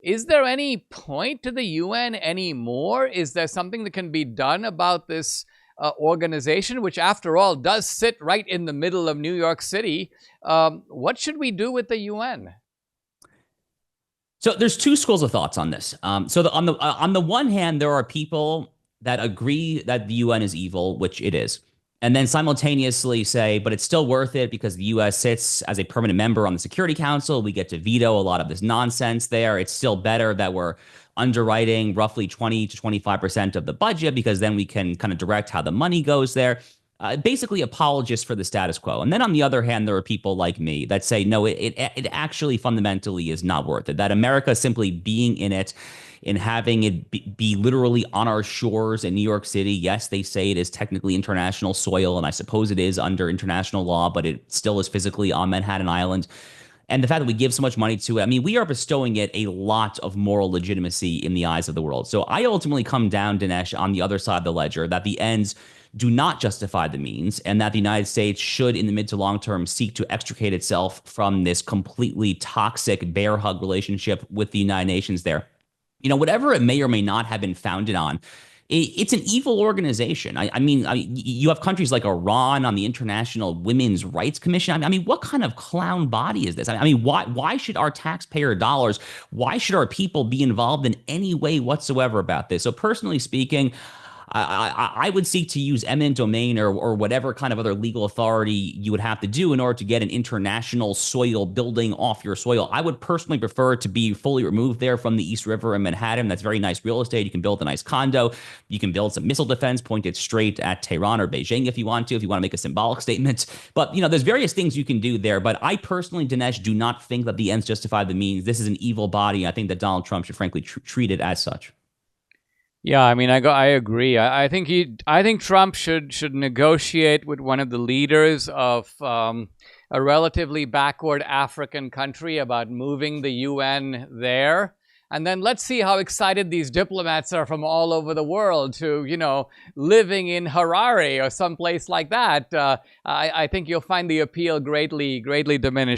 Is there any point to the UN anymore? Is there something that can be done about this organization, which after all does sit right in the middle of New York City? What should we do with the UN? So there's two schools of thoughts on this. On the one hand, there are people that agree that the UN is evil, which it is, and then simultaneously say, but it's still worth it because the U.S. sits as a permanent member on the Security Council. We get to veto a lot of this nonsense there. It's still better that we're underwriting roughly 20 to 25% of the budget because then we can kind of direct how the money goes there. Basically apologists for the status quo. And then on the other hand, there are people like me that say, no, it actually fundamentally is not worth it, that America simply being in it and having it be literally on our shores in New York City. Yes, they say it is technically international soil, and I suppose it is under international law, but it still is physically on Manhattan Island. And the fact that we give so much money to it, I mean, we are bestowing it a lot of moral legitimacy in the eyes of the world. So I ultimately come down, Dinesh, on the other side of the ledger, that the ends do not justify the means, and that the United States should, in the mid to long term, seek to extricate itself from this completely toxic bear hug relationship with the United Nations there. You know, whatever it may or may not have been founded on, it's an evil organization. You have countries like Iran on the International Women's Rights Commission. I mean, what kind of clown body is this? I mean, why should our taxpayer dollars, why should our people be involved in any way whatsoever about this? So personally speaking, I would seek to use eminent domain or whatever kind of other legal authority you would have to do in order to get an international soil building off your soil. I would personally prefer to be fully removed there from the East River in Manhattan. That's very nice real estate. You can build a nice condo. You can build some missile defense pointed straight at Tehran or Beijing if you want to make a symbolic statement. But, you know, there's various things you can do there. But I personally, Dinesh, do not think that the ends justify the means. This is an evil body. I think that Donald Trump should frankly treat it as such. Yeah, I mean, I agree. I think Trump should negotiate with one of the leaders of a relatively backward African country about moving the UN there. And then let's see how excited these diplomats are from all over the world to, you know, living in Harare or someplace like that. I think you'll find the appeal greatly diminished.